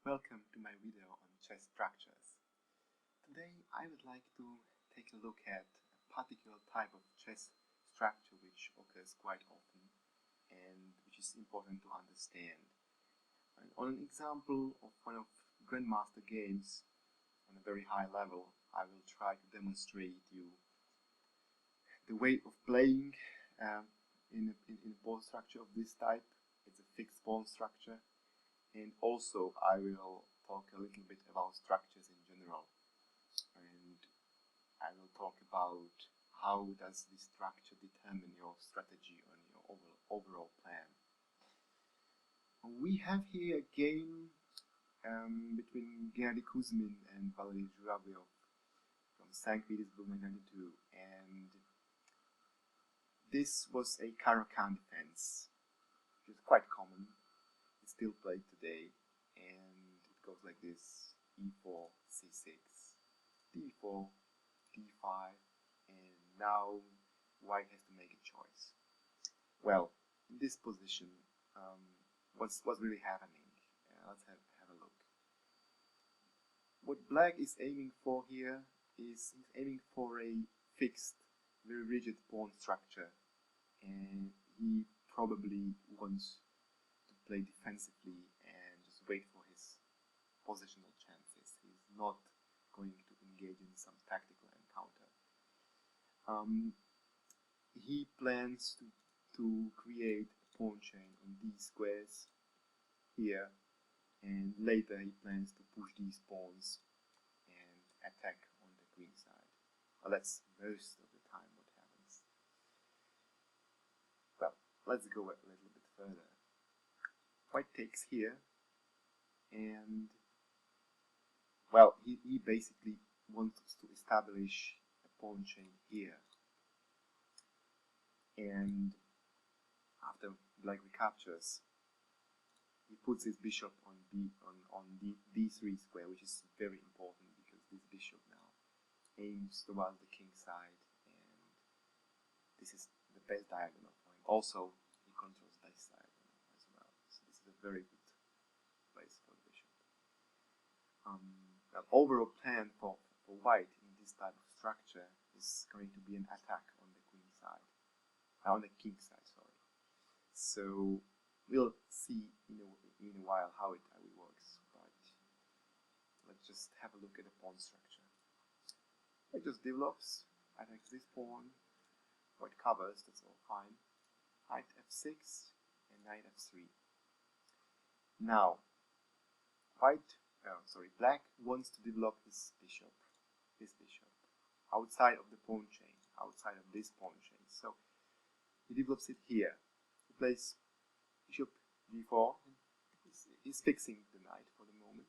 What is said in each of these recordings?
Welcome to my video on chess structures. Today I would like to take a look at a particular type of chess structure which occurs quite often and which is important to understand. And on an example of one of Grandmaster games on a very high level, I will try to demonstrate you the way of playing in a pawn structure of this type. It's a fixed pawn structure. And also I will talk a little bit about structures in general, and I will talk about how does this structure determine your strategy on your overall plan. We have here a game between Gennady Kuzmin and Valery Zhuravyov from St. Petersburg 1992, and this was a Caro-Kann defense, which is quite common. Still played today, and it goes like this: e4, c6, d4, d5, and now white has to make a choice. Well, in this position, what's really happening? Let's have a look. What black is aiming for here is he's aiming for a fixed, very rigid pawn structure, and he probably wants play defensively and just wait for his positional chances. He's not going to engage in some tactical encounter. He plans to create a pawn chain on these squares here, and later he plans to push these pawns and attack on the green side. Well, that's most of the time what happens. Well, let's go a little bit further. White takes here, and well, he basically wants to establish a pawn chain here, and after black recaptures, he puts his bishop on d3 square, which is very important because this bishop now aims towards the king side, and this is the best diagonal for him. Also, he controls this side. Very good place for the bishop. The overall plan for white in this type of structure is going to be an attack on the queen side, on the king side, sorry. So we'll see in a while how it works, but let's just have a look at the pawn structure. It just develops, attacks this pawn, white covers, that's all fine. Knight f6 and knight f3. Now, black wants to develop this bishop, outside of the pawn chain, outside of this pawn chain. So he develops it here. He plays bishop g4. He's fixing the knight for the moment,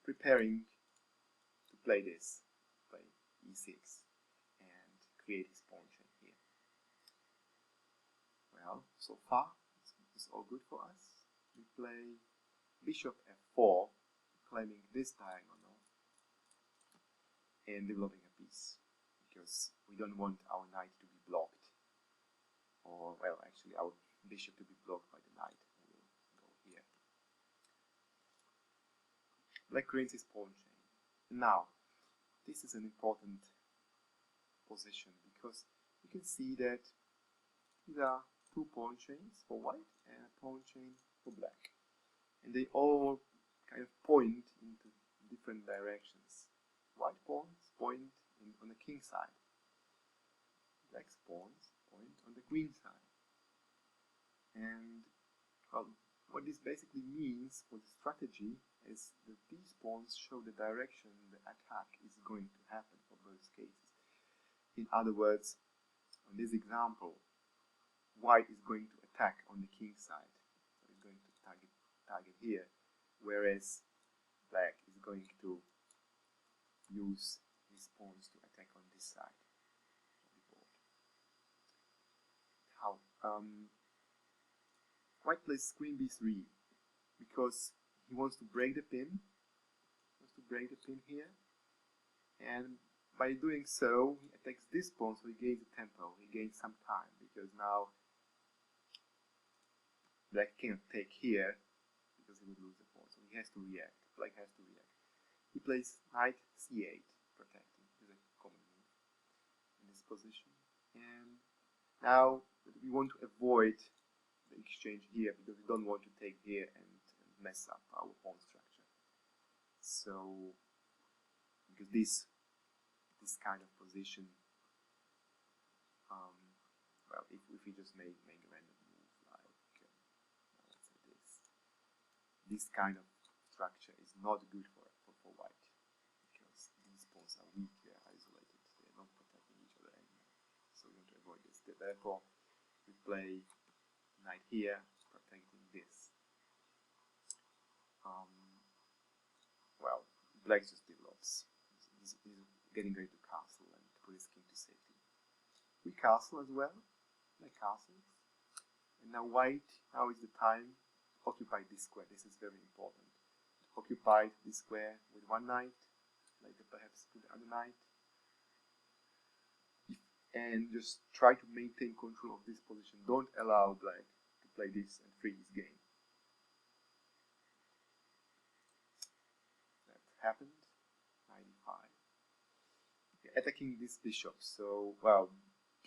preparing to play this, play e6, and create his pawn chain here. Well, so far it's all good for us. We play bishop f4, claiming this diagonal and developing a piece, because we don't want our knight to be blocked, or well, actually our bishop to be blocked by the knight. We'll go here. Black creates his pawn chain. Now, this is an important position because you can see that these are two pawn chains for white and a pawn chain for black, and they all kind of point into different directions. White pawns point on the king side, black's pawns point on the green side, and well, what this basically means for the strategy is that these pawns show the direction the attack is going to happen for both cases. In other words, on this example, white is going to attack on the king side, so he's going to target here, whereas black is going to use his pawns to attack on this side of the board. How? White plays queen b3 because he wants to break the pin. Here, and by doing so, he attacks this pawn, so he gains a tempo. He gains some time because now black cannot take here because he would lose the pawn. So he has to react. Black has to react. He plays knight c8, protecting. This is a common move in this position. And now we want to avoid the exchange here because we don't want to take here and mess up our pawn structure. So, because this kind of position, well, if we just make a random move like let's say this kind of structure is not good for white because these pawns are weak, they're isolated, they're not protecting each other anymore. So we want to avoid this. Therefore, we play knight here, protecting this. Well, black just develops. He's getting ready to castle and put his king to safety. We castle as well. Black castles. And now white, now is the time to occupy this square. This is very important. Occupy this square with one knight, later perhaps put the other knight, and just try to maintain control of this position. Don't allow black to play this and free his game. That happened. 95. Okay, attacking this bishop. So, well,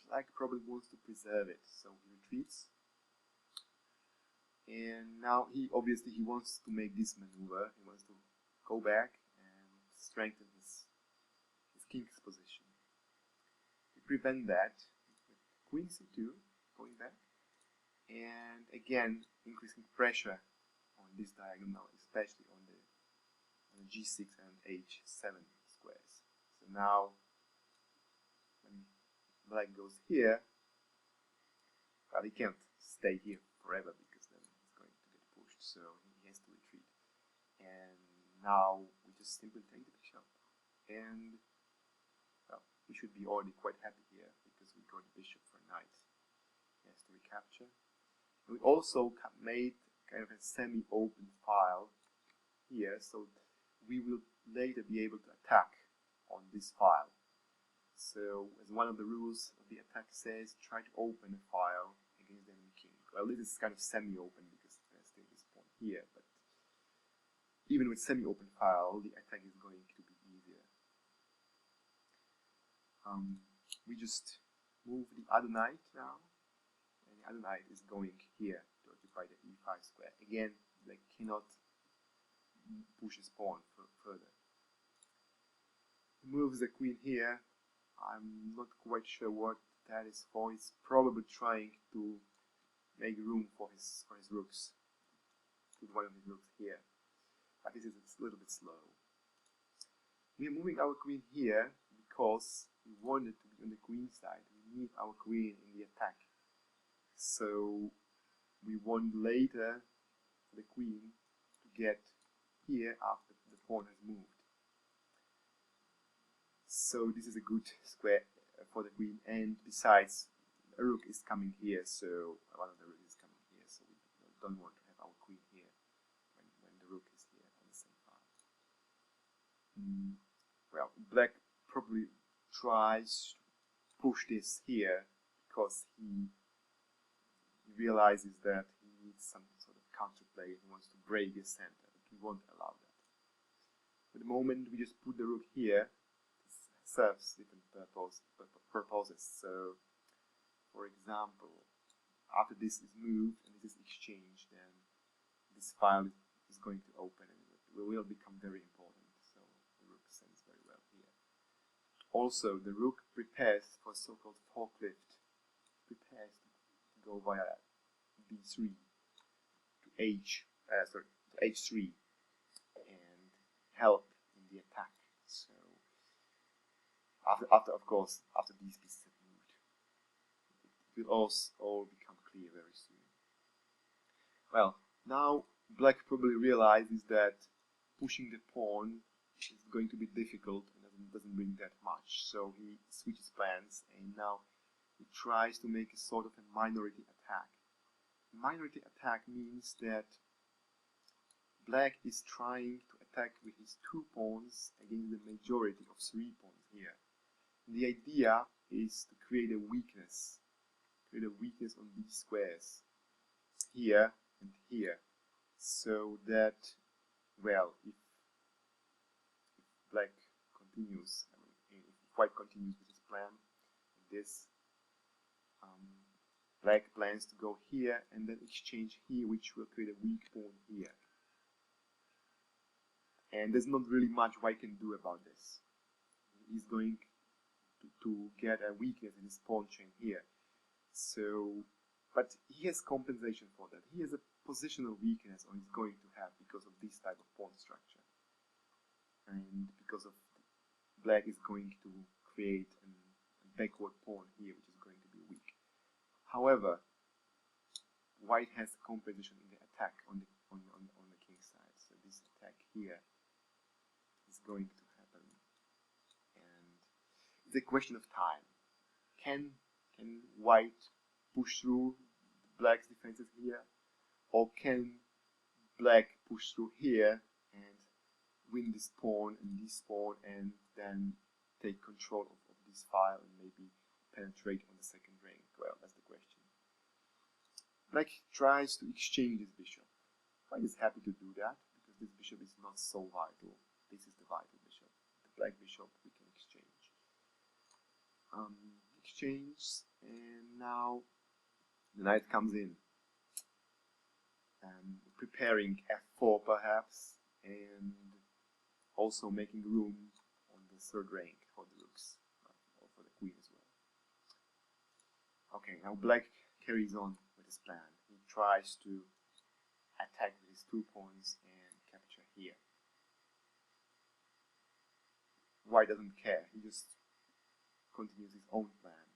black probably wants to preserve it, so he retreats. And now he wants to make this maneuver. He wants to go back and strengthen his king's position. To prevent that, queen c2, going back, and again increasing pressure on this diagonal, especially on the g6 and h7 squares. So now, when black goes here, well, he can't stay here forever because then it's going to get pushed, so he has to retreat. And now we just simply take the bishop, and well, we should be already quite happy here because we got the bishop for knight. He has to recapture. And we also made kind of a semi-open file here, so we will later be able to attack on this file. So, as one of the rules of the attack says, try to open a file against the enemy king. Well, this is kind of semi-open because there's still this pawn here, but even with semi-open file, the attack is going to be easier. We just move the other knight now, and the other knight is going here to occupy the e5 square. Again, they cannot push his pawn further. He moves the queen here. I'm not quite sure what that is for. He's probably trying to make room for his rooks. Put one of his rooks here. But this is a little bit slow. We are moving our queen here because we wanted to be on the queen side. We need our queen in the attack. So we want later the queen to get here after the pawn has moved. So this is a good square for the queen, and besides, a rook is coming here, so one of the rooks is coming here, so we don't want to have our queen here when the rook is here on the same file. Well, black probably tries to push this here because he realizes that he needs some sort of counterplay. He wants to break his center, but we won't allow that. For the moment, we just put the rook here. Serves different purposes. So, for example, after this is moved and this is exchanged, then this file is going to open and it will become very important. So the rook stands very well here. Also, the rook prepares for so-called forklift. Prepares to go via b3 to h3 and help in the attack. So. After these pieces have moved, it will all become clear very soon. Well, now black probably realizes that pushing the pawn is going to be difficult and doesn't bring that much, so he switches plans and now he tries to make a sort of a minority attack. Minority attack means that black is trying to attack with his 2 pawns against the majority of 3 pawns here. The idea is to create a weakness on these squares, here and here, so that well, if black continues, I mean, if white continues with his plan, this black plans to go here and then exchange here, which will create a weak pawn here. And there's not really much white can do about this. He's going to get a weakness in his pawn chain here. So, but he has compensation for that. He has a positional weakness, or he's going to have, because of this type of pawn structure. And because of black is going to create a backward pawn here, which is going to be weak. However, white has compensation in the attack on the king side. So this attack here is going to happen, and it's a question of time. Can white push through black's defenses here, or can black push through here and win this pawn and then take control of this file and maybe penetrate on the second rank? Well, that's the question. Black tries to exchange this bishop. White is happy to do that because this bishop is not so vital. This is the vital bishop. The black bishop we can exchange. Exchange, and now the knight comes in, preparing f4 perhaps, and also making room on the third rank for the rooks, or for the queen as well. Okay, now black carries on with his plan. He tries to attack with his 2 pawns and capture here. White doesn't care, he just continues his own plan.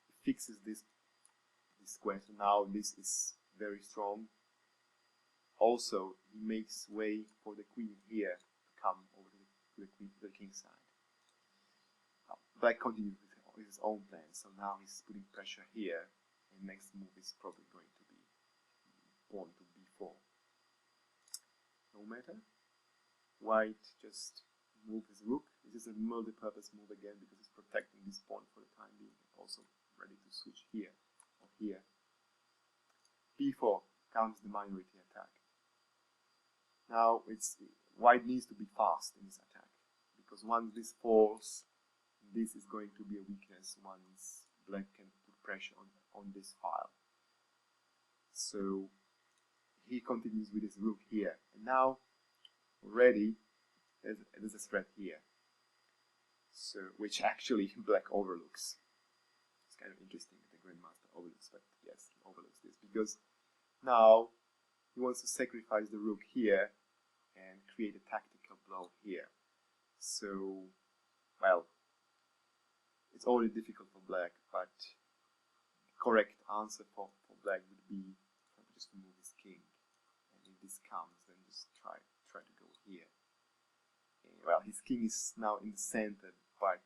He fixes this square, so now this is very strong. Also, he makes way for the queen here to come over to the king's side. Black continues with his own plan, so now he's putting pressure here, and next move is probably going to be pawn to b4. No matter, white just moves his rook. This is a multi-purpose move again because it's protecting this pawn for the time being, and also ready to switch here or here. b4 comes the minority attack. Now white needs to be fast in this attack, because once this falls, this is going to be a weakness once black can put pressure on this file. So he continues with his rook here, and now already there's a threat here, so which actually black overlooks. It's kind of interesting that the grandmaster overlooks, but yes, he overlooks this because now he wants to sacrifice the rook here and create a tactical blow here. So, well, it's already difficult for black, but the correct answer for black would be just to move his king, and if this comes, then just try to go here. And, well, his king is now in the center, but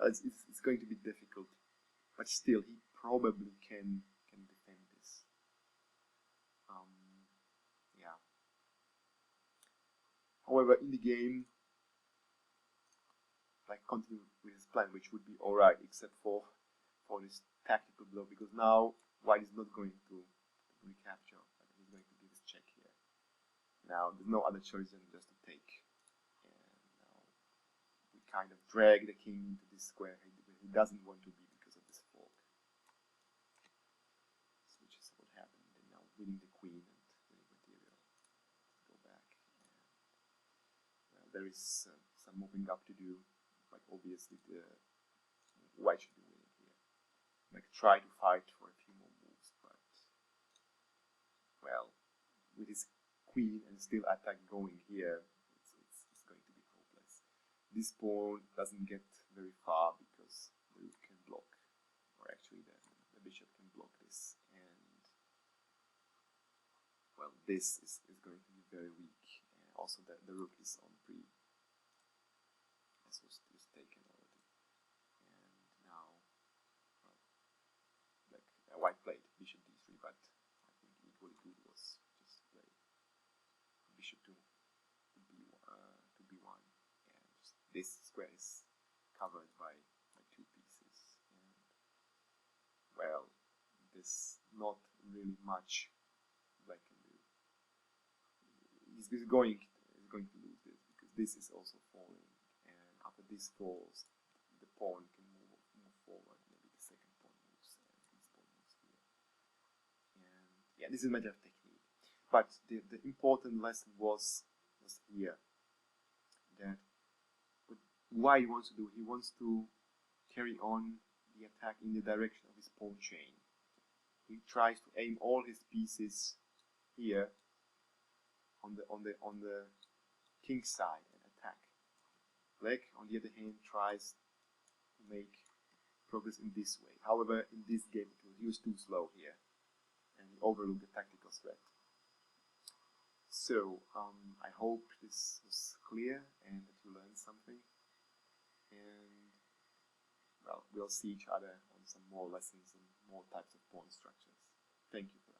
it's going to be difficult. But still, he probably can defend this. Yeah. However, in the game, like continue with his plan, which would be alright, except for this tactical blow, because now white is not going to recapture, but he's going to give his check here. Now there's no other choice than just to take, and now we kind of drag the king into this square he doesn't want to be because of this fork, which is what happened. And now winning the queen and winning material. Go back, and well, there is some moving up to do. Like obviously the white should be winning here. Like try to fight for a few more moves, but well, with his queen and still attack going here, it's going to be hopeless. This pawn doesn't get very far because the rook can block, or actually the bishop can block this, and well, this is going to be very weak. And also the rook is on pre. This was taken already, and now, well, like white played bishop d3, but I think equally good was just play bishop to b1, and just this square is covered by 2 pieces, and well, there's not really much black can do. he's going to lose this, because this is also falling, and after this falls, the pawn can move forward. Maybe the second pawn moves, and this pawn moves here. And yeah, this is a matter of technique. But the important lesson was here, that why he wants to do. He wants to carry on the attack in the direction of his pawn chain. He tries to aim all his pieces here on the king side and attack. Black, on the other hand, tries to make progress in this way. However, in this game, he was too slow here, and he overlooked the tactical threat. So, I hope this was clear and that you learned something. And, well, we'll see each other on some more lessons and more types of pawn structures. Thank you.